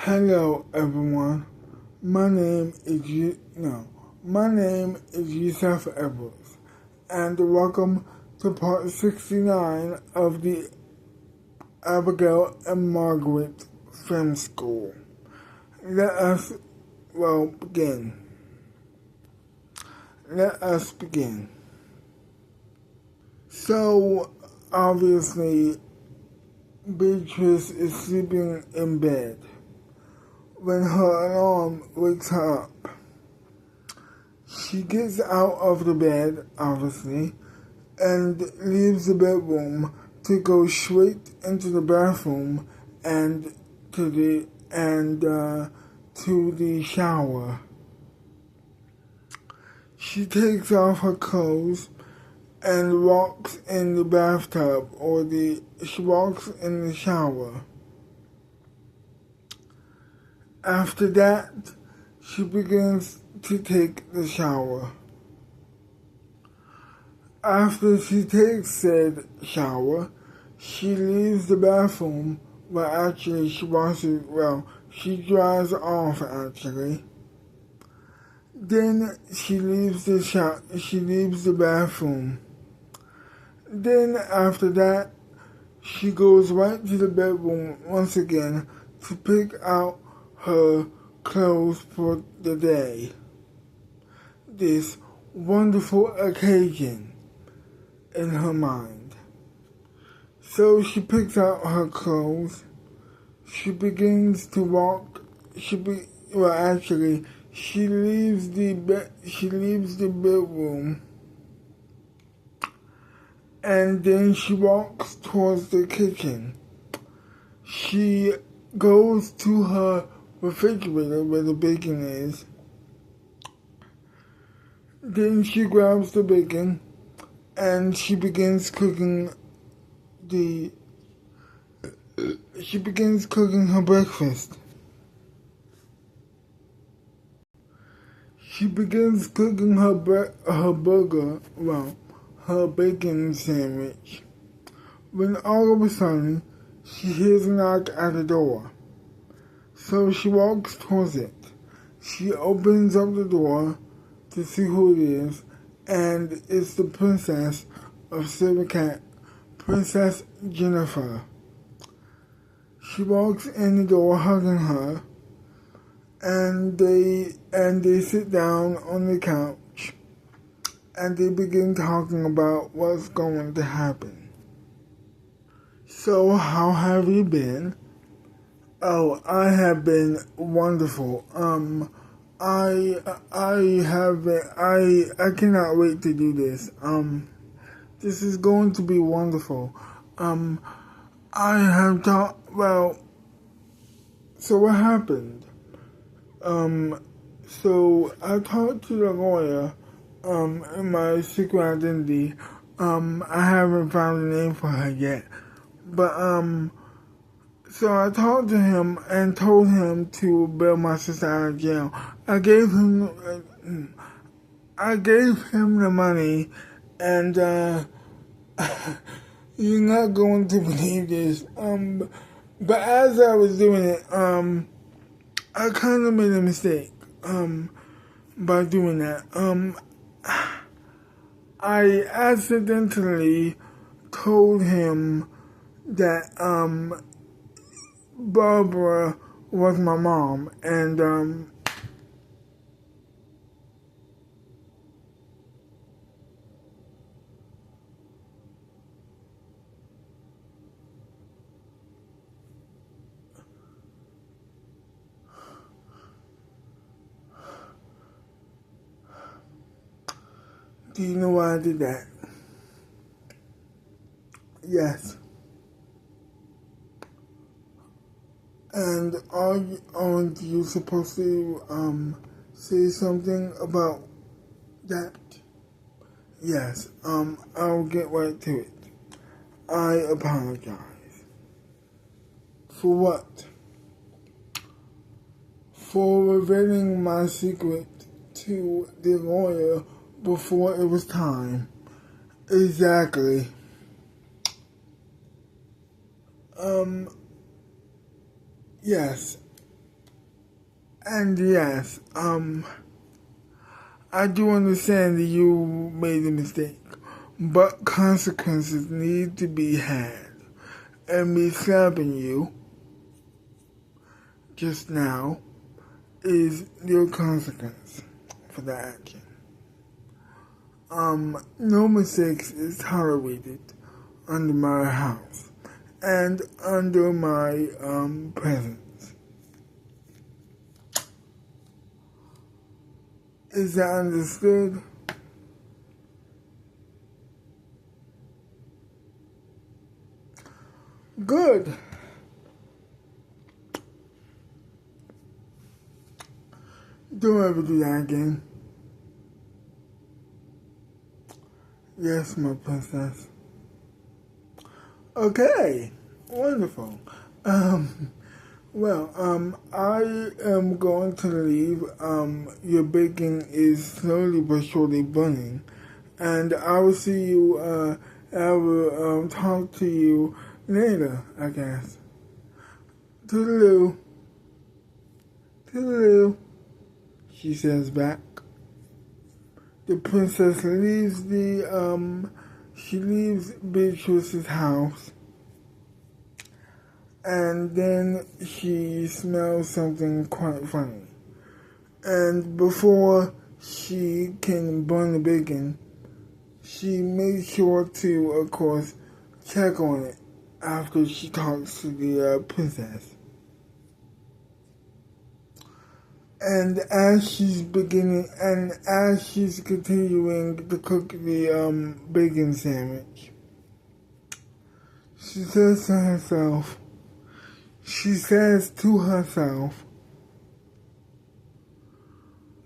Hello, everyone. My name is Yusuf Edwards, and welcome to part 69 of the Abigail and Margaret Film School. Let us begin. Let us begin. So, obviously, Beatrice is sleeping in bed when her alarm wakes her up. She gets out of the bed, obviously, and leaves the bedroom to go straight into the bathroom and to the shower. She takes off her clothes and walks in the bathtub she walks in the shower. After that, she begins to take the shower. After she takes said shower, she leaves the bathroom. She dries off actually. Then she leaves the bathroom. Then after that, she goes right to the bedroom once again to pick out her clothes for the day. This wonderful occasion in her mind. So she picks out her clothes. She begins to walk. She leaves the bedroom, and then she walks towards the kitchen. She goes to her refrigerator where the bacon is. Then she grabs the bacon and she begins cooking her breakfast. She begins cooking her bacon sandwich. When all of a sudden, she hears a knock at the door. So she walks towards it. She opens up the door to see who it is, and it's the princess of Silvercat, Princess Jennifer. She walks in the door hugging her, and they sit down on the couch, and they begin talking about what's going to happen. So, how have you been? Oh, I have been wonderful. I cannot wait to do this. This is going to be wonderful. So what happened? So I talked to the lawyer, in my secret identity. I haven't found a name for her yet. But, so I talked to him and told him to bail my sister out of jail. I gave him the money, and you're not going to believe this. But as I was doing it, I kind of made a mistake. By doing that, I accidentally told him that Barbara was my mom, and do you know why I did that? Yes. And aren't you supposed to say something about that? Yes. I'll get right to it. I apologize. For what? For revealing my secret to the lawyer before it was time. Exactly. Yes. And yes, I do understand that you made a mistake, but consequences need to be had. And me slapping you just now is your consequence for that action. No mistakes is tolerated under my house and under my presence. Is that understood? Good. Don't ever do that again. Yes, my princess. Okay, wonderful. I am going to leave. Your bacon is slowly but surely burning, and I will see you. I will talk to you later, I guess. Toodaloo. Toodaloo, she says back. The princess leaves she leaves Beatrice's house, and then she smells something quite funny. And before she can burn the bacon, she makes sure to, of course, check on it after she talks to the princess. And as she's continuing to cook the bacon sandwich, she says to herself,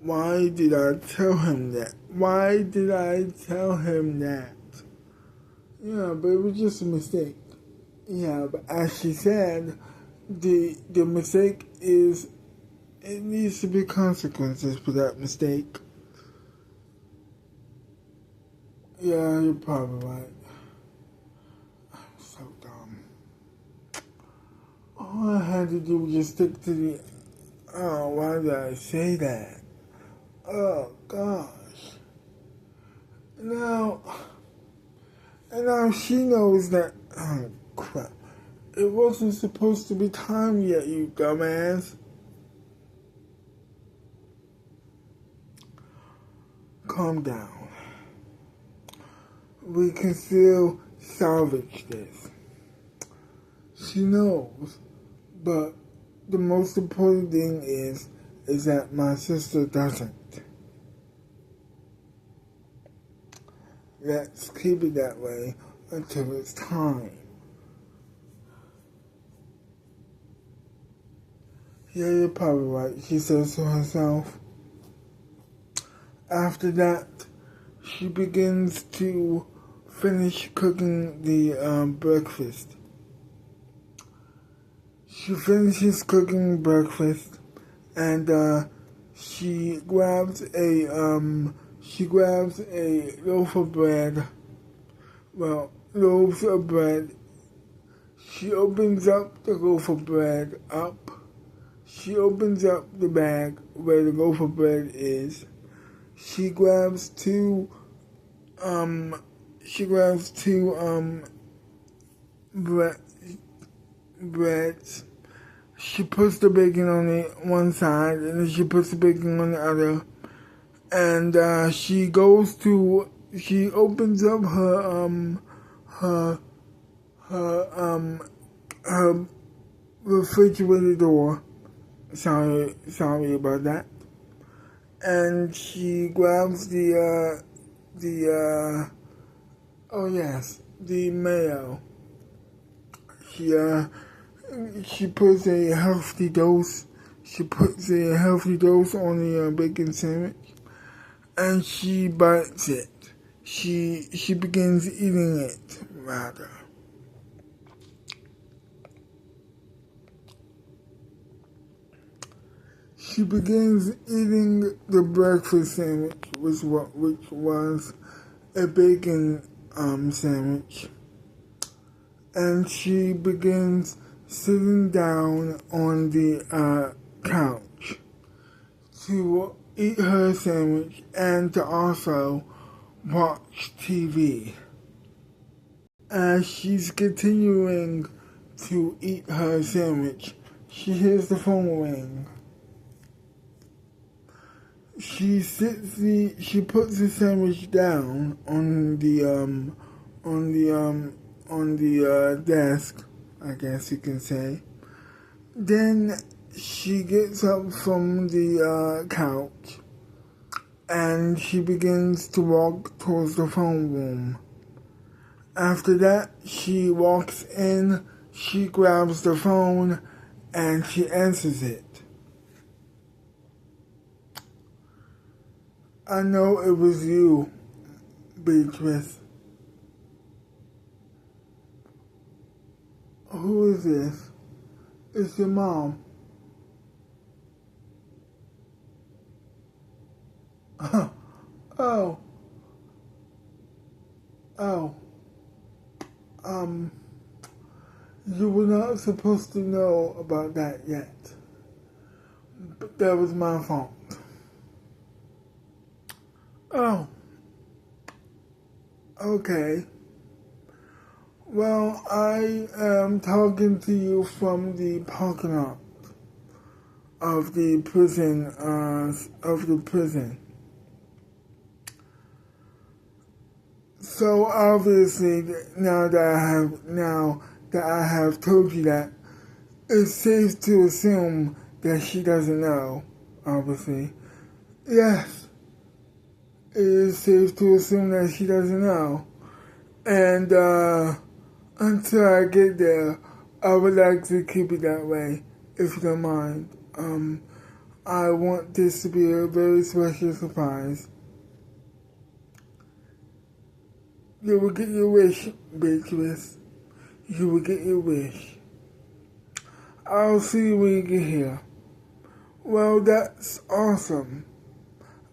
why did I tell him that? Why did I tell him that? Yeah, but it was just a mistake. Yeah, but as she said, the mistake is, it needs to be consequences for that mistake. Yeah, you're probably right. I'm so dumb. All I had to do was just stick to the... Oh, why did I say that? Oh, gosh. Now she knows that... Oh, crap. It wasn't supposed to be time yet, you dumbass. Calm down. We can still salvage this. She knows, but the most important thing is that my sister doesn't. Let's keep it that way until it's time. Yeah, you're probably right, she says to herself. After that, she begins to finish cooking the breakfast. She finishes cooking breakfast, and she grabs a loaf of bread. Well, loaves of bread. She opens up the loaf of bread up. She opens up the bag where the loaf of bread is. She grabs two breads. She puts the bacon on the one side, and then she puts the bacon on the other. And she opens up her refrigerator door. Sorry about that. And she grabs the mayo. She puts a healthy dose. She puts a healthy dose on the bacon sandwich, and she bites it. She begins eating it, rather. She begins eating the breakfast sandwich, which was a bacon sandwich, and she begins sitting down on the couch, to eat her sandwich and to also watch TV. As she's continuing to eat her sandwich, she hears the phone ring. She puts the sandwich down on the desk, I guess you can say. Then she gets up from the couch and she begins to walk towards the phone room. After that, she walks in, she grabs the phone, and she answers it. I know it was you, Beatrice. Who is this? It's your mom. Oh. You were not supposed to know about that yet. But that was my fault. Oh. Okay. Well, I am talking to you from the parking lot of the prison, So obviously, now that I have told you that, it's safe to assume that she doesn't know, obviously. Yes, it is safe to assume that she doesn't know. And until I get there, I would like to keep it that way, if you don't mind. I want this to be a very special surprise. You will get your wish, Beatrice. You will get your wish. I'll see you when you get here. Well, that's awesome.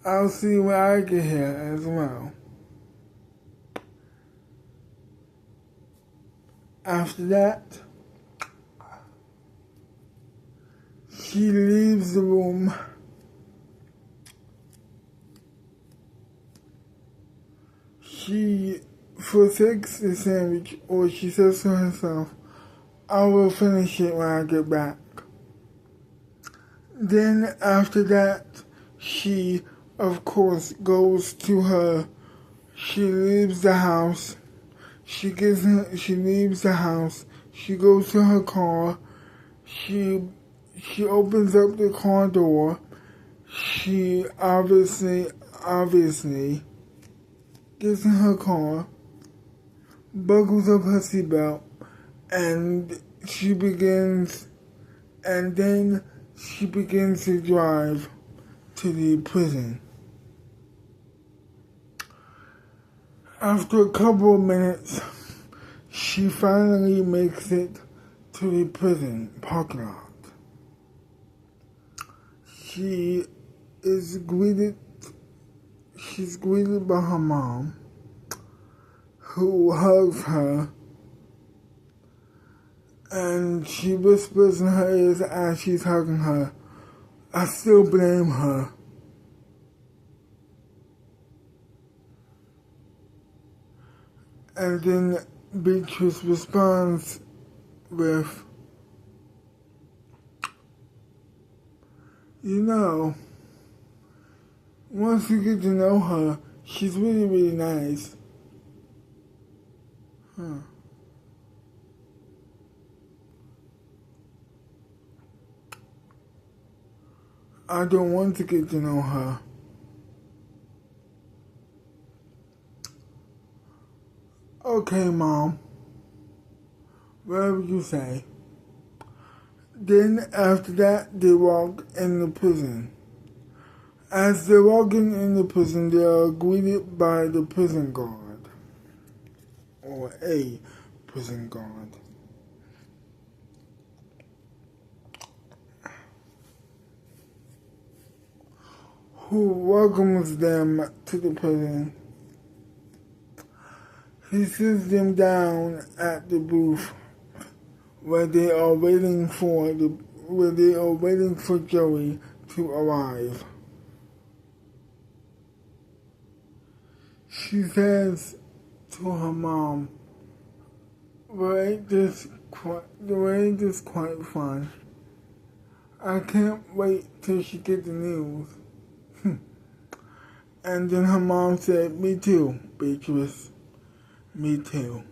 I'll see you when I get here as well. After that, she leaves the room. She forsakes the sandwich, or she says to herself, I will finish it when I get back. Then after that, she, of course, goes to her, she leaves the house, she leaves the house, she goes to her car, she opens up the car door, she obviously gets in her car, buckles up her seatbelt, and then she begins to drive to the prison. After a couple of minutes, she finally makes it to the prison parking lot. She's greeted by her mom, who hugs her, and she whispers in her ears as she's hugging her, I still blame her. And then Beatrice responds with, you know, once you get to know her, she's really, really nice. I don't want to get to know her. Okay, Mom. Whatever you say. Then after that, they walk in the prison. As they're walking in the prison, they are greeted by the prison guard, or a prison guard, who welcomes them to the prison. He sits them down at the booth where they are waiting for Joey to arrive. She says to her mom, well, ain't this quite fun? I can't wait till she gets the news. And then her mom said, me too, Beatrice. Me too.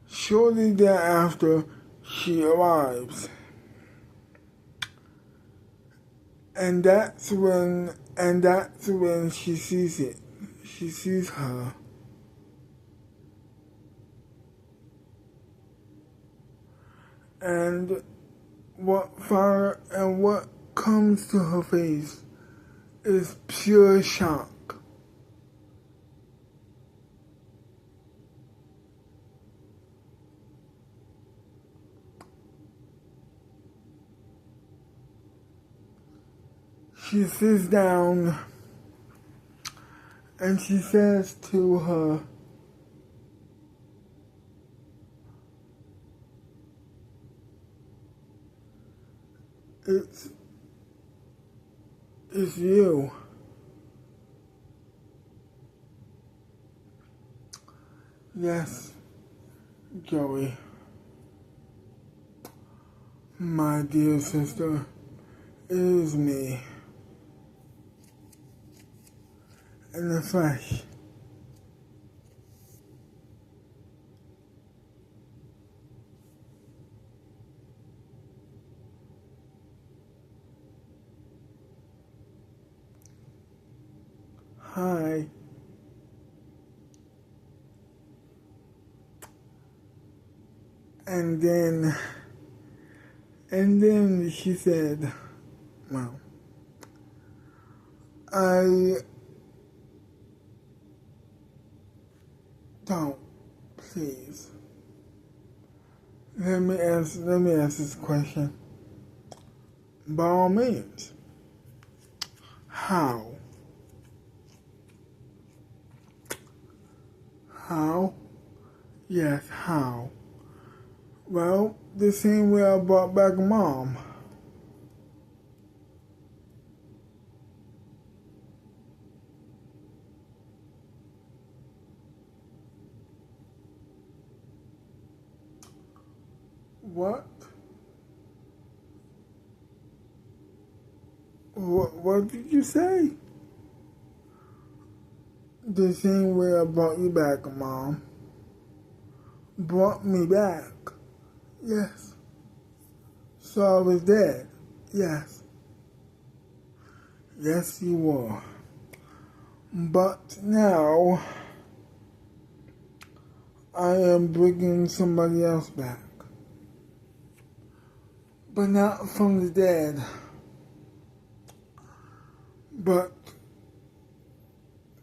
Shortly thereafter, she arrives. And that's when she sees it. She sees her. And what comes to her face is pure shock. She sits down and she says to her, it's you. Yes, Joey. My dear sister, it is me. In the flesh. Hi. And then she said, well, I don't, please. Let me ask this question. By all means. How? How? Yes, how? Well, the same way I brought back Mom. What? What did you say? The same way I brought you back, Mom. Brought me back. Yes. So I was dead. Yes. Yes, you were. But now, I am bringing somebody else back. But not from the dead. But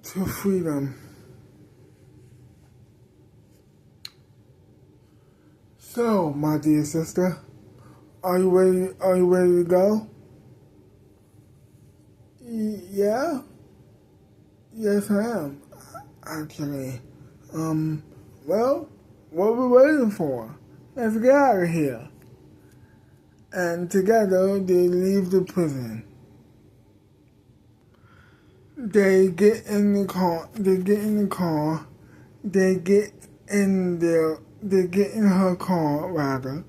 to freedom. So, my dear sister, are you ready to go? Yeah? Yes, I am, actually. Well, what are we waiting for? Let's get out of here. And together, they leave the prison. They get in the car, they get in her car, rather,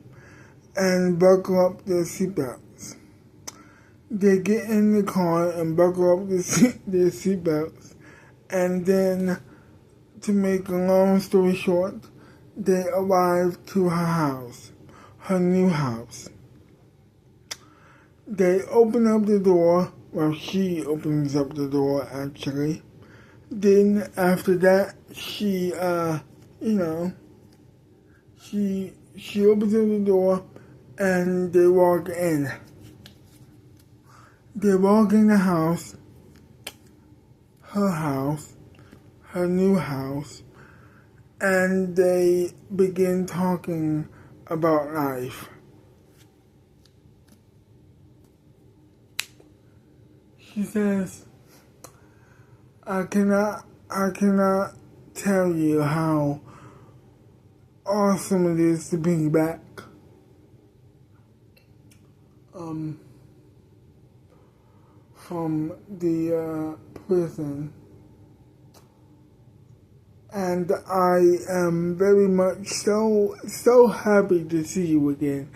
and buckle up their seatbelts. They get in the car and buckle up their seatbelts, and then, to make a long story short, they arrive to her house, her new house. They open up the door, well, she opens up the door, actually. Then, after that, she opens up the door, and they walk in. They walk in the house, her new house, and they begin talking about life. She says, I cannot tell you how awesome it is to be back. From the prison. and I am very much so happy to see you again,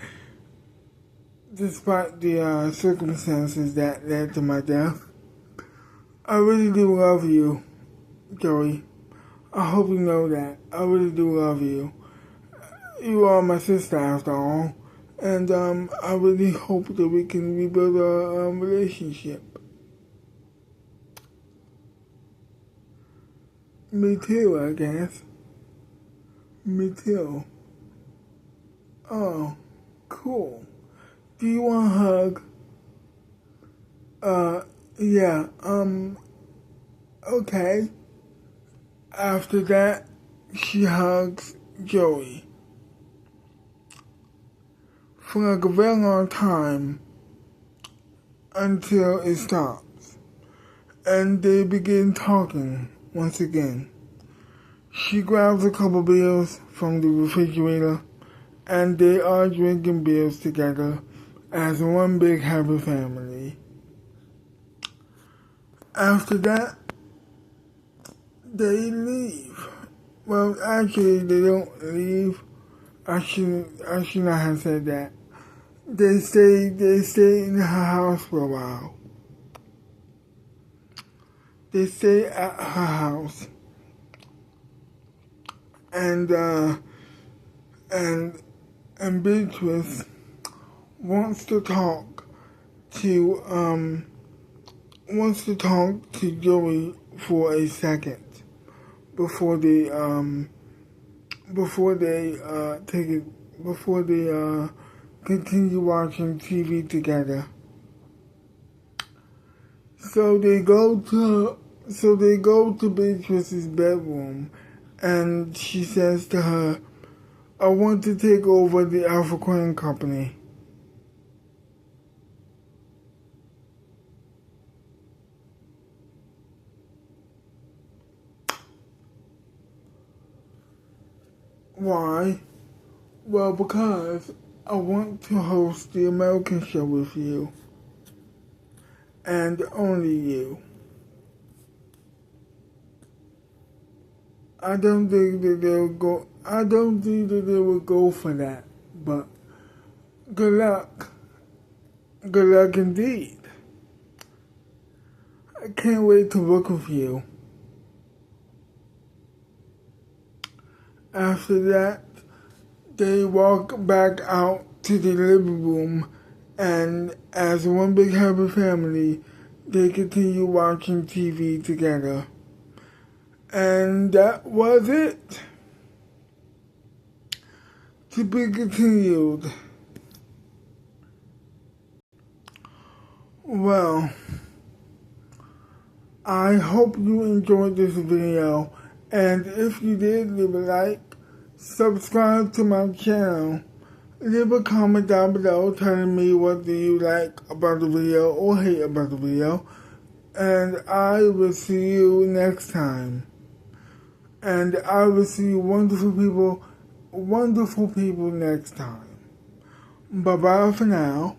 despite the circumstances that led to my death. I really do love you, Joey. I hope you know that. I really do love you. You are my sister after all, and I really hope that we can rebuild our relationship. Me too, I guess. Me too. Oh, cool. Do you want a hug? Yeah, okay. After that, she hugs Joey for like a very long time until it stops. And they begin talking once again. She grabs a couple beers from the refrigerator, and they are drinking beers together as one big happy family. After that, they leave. Well, actually, they don't leave. I should not have said that. They stay in her house for a while. They stay at her house. And Beatrice wants to talk to Joey for a second before they continue watching TV together. So they go to Beatrice's bedroom, and she says to her, "I want to take over the Alpha Queen Company." Why? Well, because I want to host the American show with you. And only you. I don't think that they will go for that, but good luck. Good luck indeed. I can't wait to work with you. After that, they walk back out to the living room, and as one big happy family, they continue watching TV together. And that was it. To be continued. Well, I hope you enjoyed this video, and if you did, leave a like, subscribe to my channel, leave a comment down below telling me what do you like about the video or hate about the video, and I will see you next time. And I will see you wonderful people next time. Bye-bye for now.